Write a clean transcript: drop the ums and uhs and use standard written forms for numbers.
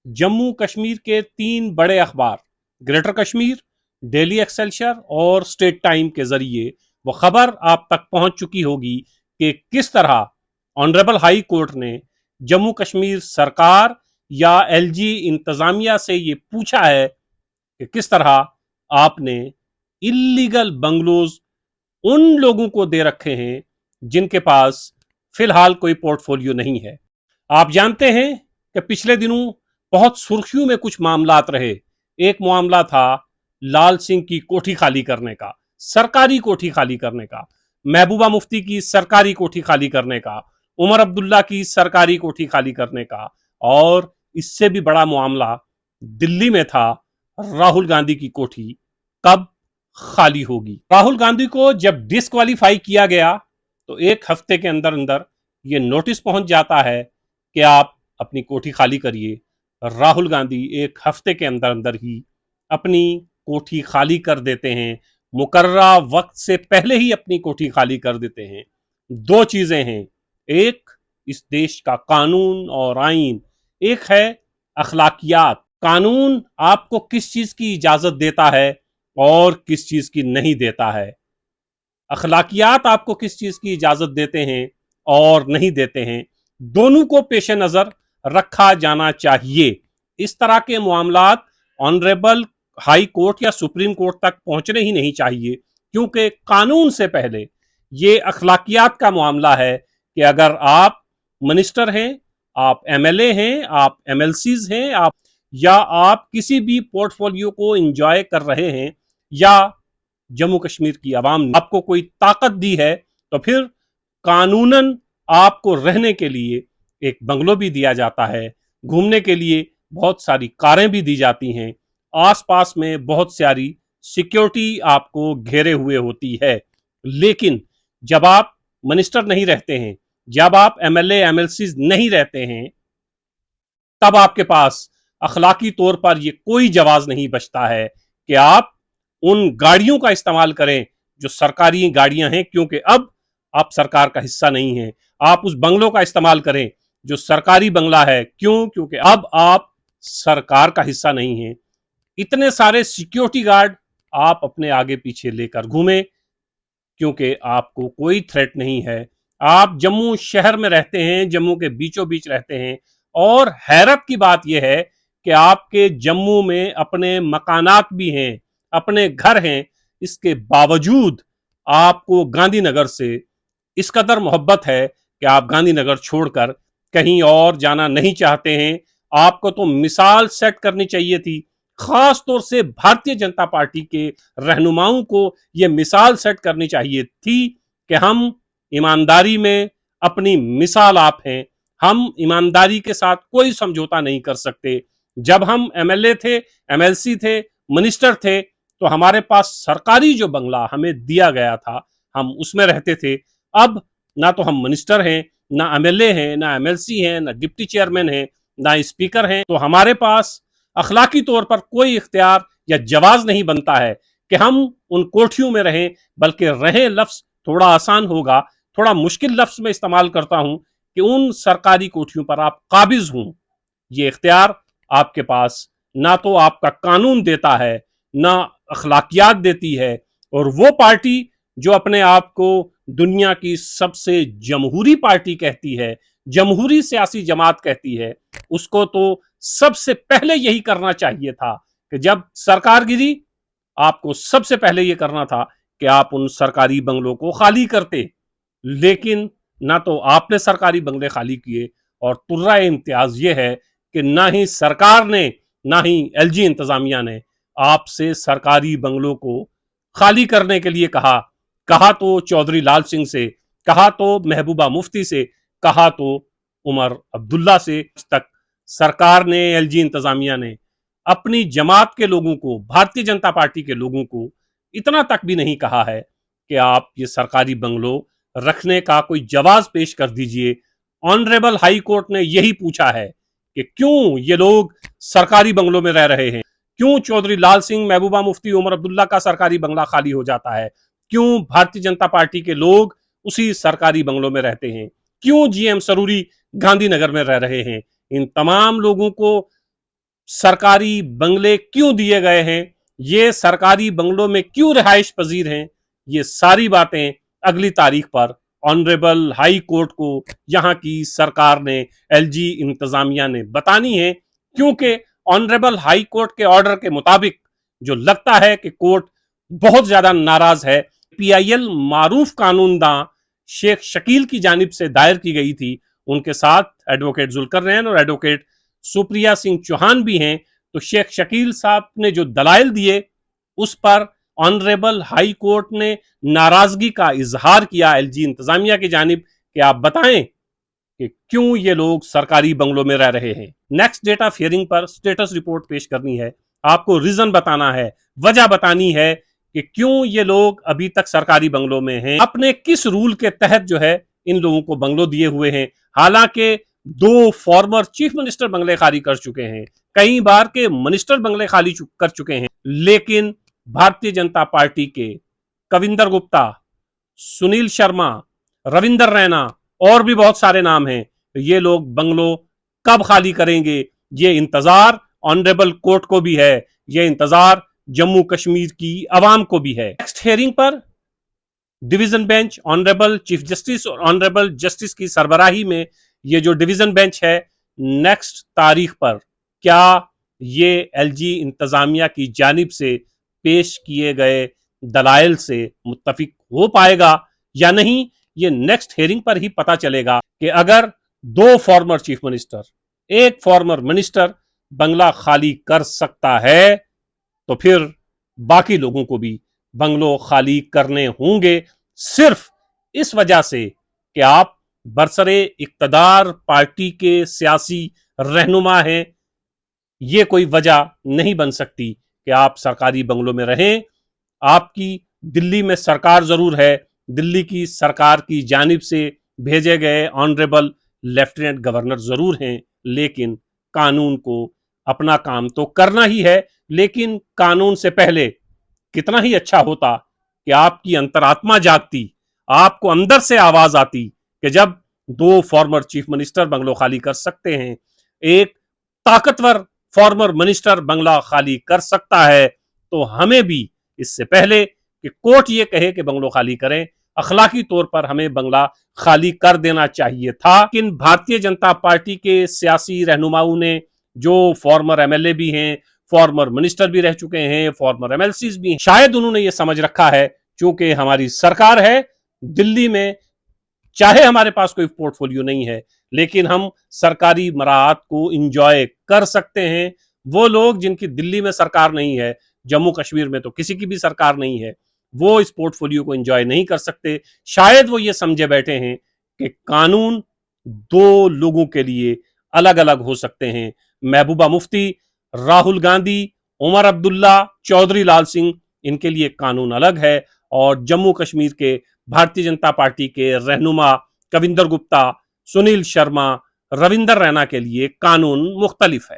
जम्मू कश्मीर के 3 बड़े अखबार ग्रेटर कश्मीर, डेली एक्सेलशियर और स्टेट टाइम के जरिए वो खबर आप तक पहुंच चुकी होगी कि किस तरह ऑनरेबल हाई कोर्ट ने जम्मू कश्मीर सरकार या एलजी इंतजामिया से ये पूछा है कि किस तरह आपने इलीगल बंगलोज उन लोगों को दे रखे हैं जिनके पास फिलहाल कोई पोर्टफोलियो नहीं है। आप जानते हैं कि पिछले दिनों बहुत सुर्खियों में कुछ मामलात रहे। एक मामला था लाल सिंह की कोठी खाली करने का, सरकारी कोठी खाली करने का, महबूबा मुफ्ती की सरकारी कोठी खाली करने का, उमर अब्दुल्ला की सरकारी कोठी खाली करने का, और इससे भी बड़ा मामला दिल्ली में था राहुल गांधी की कोठी कब खाली होगी। राहुल गांधी को जब डिस्क्वालीफाई किया गया तो एक हफ्ते के अंदर अंदर ये नोटिस पहुंच जाता है कि आप अपनी कोठी खाली करिए। राहुल गांधी एक हफ्ते के अंदर अंदर ही अपनी कोठी खाली कर देते हैं, मुकर्ररा वक्त से पहले ही अपनी कोठी खाली कर देते हैं। दो चीजें हैं, एक इस देश का कानून और आईन, एक है अखलाकियात। कानून आपको किस चीज की इजाजत देता है और किस चीज की नहीं देता है, अखलाकियात आपको किस चीज की इजाजत देते हैं और नहीं देते हैं, दोनों को पेश नजर रखा जाना चाहिए। इस तरह के मामलात ऑनरेबल हाई कोर्ट या सुप्रीम कोर्ट तक पहुंचने ही नहीं चाहिए, क्योंकि कानून से पहले ये अखलाकियात का मामला है कि अगर आप मिनिस्टर हैं, आप एमएलए हैं, आप एमएलसीज हैं, आप या आप किसी भी पोर्टफोलियो को एंजॉय कर रहे हैं, या जम्मू कश्मीर की आवाम ने आपको कोई ताकत दी है, तो फिर कानूनन आपको रहने के लिए एक बंगलो भी दिया जाता है, घूमने के लिए बहुत सारी कारें भी दी जाती हैं, आसपास में बहुत सारी सिक्योरिटी आपको घेरे हुए होती है। लेकिन जब आप मिनिस्टर नहीं रहते हैं, जब आप एमएलए एमएलसी नहीं रहते हैं, तब आपके पास अखलाकी तौर पर ये कोई जवाज नहीं बचता है कि आप उन गाड़ियों का इस्तेमाल करें जो सरकारी गाड़ियां हैं, क्योंकि अब आप सरकार का हिस्सा नहीं है। आप उस बंगलों का इस्तेमाल करें जो सरकारी बंगला है, क्योंकि अब आप सरकार का हिस्सा नहीं है। इतने सारे सिक्योरिटी गार्ड आप अपने आगे पीछे लेकर घूमें, क्योंकि आपको कोई थ्रेट नहीं है। आप जम्मू शहर में रहते हैं, जम्मू के बीचों बीच रहते हैं, और हैरत की बात यह है कि आपके जम्मू में अपने मकानात भी हैं, अपने घर हैं, इसके बावजूद आपको गांधीनगर से इस कदर मोहब्बत है कि आप गांधीनगर छोड़कर कहीं और जाना नहीं चाहते हैं। आपको तो मिसाल सेट करनी चाहिए थी, खास तौर से भारतीय जनता पार्टी के रहनुमाओं को यह मिसाल सेट करनी चाहिए थी कि हम ईमानदारी में अपनी मिसाल आप हैं, हम ईमानदारी के साथ कोई समझौता नहीं कर सकते। जब हम एमएलए थे, एमएलसी थे, मिनिस्टर थे, तो हमारे पास सरकारी जो बंगला हमें दिया गया था, हम उसमें रहते थे। अब ना तो हम मिनिस्टर हैं, ना एमएलए हैं, ना एमएलसी हैं, ना डिप्टी चेयरमैन हैं, ना स्पीकर हैं, तो हमारे पास अखलाकी तौर पर कोई इख्तियार या जवाज नहीं बनता है कि हम उन कोठियों में रहें। बल्कि रहें लफ्ज थोड़ा आसान होगा, थोड़ा मुश्किल लफ्ज में इस्तेमाल करता हूं कि उन सरकारी कोठियों पर आप काबिज हों। ये इख्तियार आपके पास ना तो आपका कानून देता है, ना अखलाकियात देती है। और वो पार्टी जो अपने आप को दुनिया की सबसे जमहूरी पार्टी कहती है, जमहूरी सियासी जमात कहती है, उसको तो सबसे पहले यही करना चाहिए था कि जब सरकार गिरी, आपको सबसे पहले यह करना था कि आप उन सरकारी बंगलों को खाली करते। लेकिन ना तो आपने सरकारी बंगले खाली किए, और तुर्रा इम्तियाज ये है कि ना ही सरकार ने, ना ही एलजी इंतजामिया ने आपसे सरकारी बंगलों को खाली करने के लिए कहा तो चौधरी लाल सिंह से, कहा तो महबूबा मुफ्ती से, कहा तो उमर अब्दुल्ला से। तक सरकार ने, एलजी इंतजामिया ने अपनी जमात के लोगों को, भारतीय जनता पार्टी के लोगों को इतना तक भी नहीं कहा है कि आप ये सरकारी बंगलो रखने का कोई जवाज पेश कर दीजिए। ऑनरेबल हाई कोर्ट ने यही पूछा है कि क्यों ये लोग सरकारी बंगलों में रह रहे हैं, क्यों चौधरी लाल सिंह, महबूबा मुफ्ती, उमर अब्दुल्ला का सरकारी बंगला खाली हो जाता है, क्यों भारतीय जनता पार्टी के लोग उसी सरकारी बंगलों में रहते हैं, क्यों जीएम सरूरी गांधीनगर में रह रहे हैं। इन तमाम लोगों को सरकारी बंगले क्यों दिए गए हैं, ये सरकारी बंगलों में क्यों रिहाइश पजीर हैं, ये सारी बातें अगली तारीख पर ऑनरेबल हाई कोर्ट को यहां की सरकार ने, एलजी इंतजामिया ने बतानी है, क्योंकि ऑनरेबल हाई कोर्ट के ऑर्डर के मुताबिक जो लगता है कि कोर्ट बहुत ज्यादा नाराज है। पीआईएल मारूफ कानूनदां शेख शकील की जानिब से दायर की गई थी, उनके साथ एडवोकेट जुल्कर नैन और एडवोकेट सुप्रिया सिंह चौहान भी हैं। तो शेख शकील साहब ने जो दलाइल दिए उस पर ऑनरेबल हाई कोर्ट ने नाराजगी का इजहार किया एलजी इंतजामिया की जानिब कि आप बताएं कि क्यों ये लोग सरकारी बंगलों में रह रहे हैं। नेक्स्ट डेट ऑफ हियरिंग पर स्टेटस रिपोर्ट पेश करनी है, आपको रीजन बताना है, वजह बतानी है कि क्यों ये लोग अभी तक सरकारी बंगलों में हैं, अपने किस रूल के तहत जो है इन लोगों को बंगलो दिए हुए हैं। हालांकि 2 फॉर्मर चीफ मिनिस्टर बंगले खाली कर चुके हैं, कई बार के मिनिस्टर बंगले खाली कर चुके हैं, लेकिन भारतीय जनता पार्टी के कविंदर गुप्ता, सुनील शर्मा, रविंदर रैना और भी बहुत सारे नाम हैं। ये लोग बंगलो कब खाली करेंगे, ये इंतजार ऑनरेबल कोर्ट को भी है, ये इंतजार जम्मू कश्मीर की आवाम को भी है। नेक्स्ट हियरिंग पर division bench honourable chief justice और ऑनरेबल जस्टिस की सरबराही में ये जो डिवीजन बेंच है, नेक्स्ट तारीख पर क्या ये एलजी इंतजामिया की जानिब से पेश किए गए दलाइल से मुत्तफिक हो पाएगा या नहीं, ये नेक्स्ट हियरिंग पर ही पता चलेगा कि अगर 2 former chief minister, 1 former minister बंगला खाली कर सकता है तो फिर बाकी लोगों को भी बंगलो खाली करने होंगे, सिर्फ इस वजह से कि आप बरसरे इक्तदार पार्टी के सियासी रहनुमा हैं। ये कोई वजह नहीं बन सकती कि आप सरकारी बंगलों में रहें। आपकी दिल्ली में सरकार जरूर है, दिल्ली की सरकार की जानिब से भेजे गए ऑनरेबल लेफ्टिनेंट गवर्नर जरूर हैं, लेकिन कानून को अपना काम तो करना ही है। लेकिन कानून से पहले कितना ही अच्छा होता कि आपकी अंतरात्मा जागती, आपको अंदर से आवाज आती कि जब 2 फॉर्मर चीफ मिनिस्टर बंगलो खाली कर सकते हैं, एक ताकतवर फॉर्मर मिनिस्टर बंगला खाली कर सकता है, तो हमें भी इससे पहले कि कोर्ट ये कहे कि बंगलो खाली करें, अखलाकी तौर पर हमें बंगला खाली कर देना चाहिए था। लेकिन भारतीय जनता पार्टी के सियासी रहनुमाओं ने, जो फॉर्मर एमएलए भी हैं, फॉर्मर मिनिस्टर भी रह चुके हैं, फॉर्मर एमएलसीज भी हैं, शायद उन्होंने ये समझ रखा है चूंकि हमारी सरकार है दिल्ली में, चाहे हमारे पास कोई पोर्टफोलियो नहीं है, लेकिन हम सरकारी मराहत को इंजॉय कर सकते हैं। वो लोग जिनकी दिल्ली में सरकार नहीं है, जम्मू कश्मीर में तो किसी की भी सरकार नहीं है, वो इस पोर्टफोलियो को एंजॉय नहीं कर सकते। शायद वो ये समझे बैठे हैं कि कानून 2 लोगों के लिए अलग अलग हो सकते हैं। महबूबा मुफ्ती, राहुल गांधी, उमर अब्दुल्ला, चौधरी लाल सिंह, इनके लिए कानून अलग है, और जम्मू कश्मीर के भारतीय जनता पार्टी के रहनुमा कविंदर गुप्ता, सुनील शर्मा, रविंदर रैना के लिए कानून मुख्तलिफ है।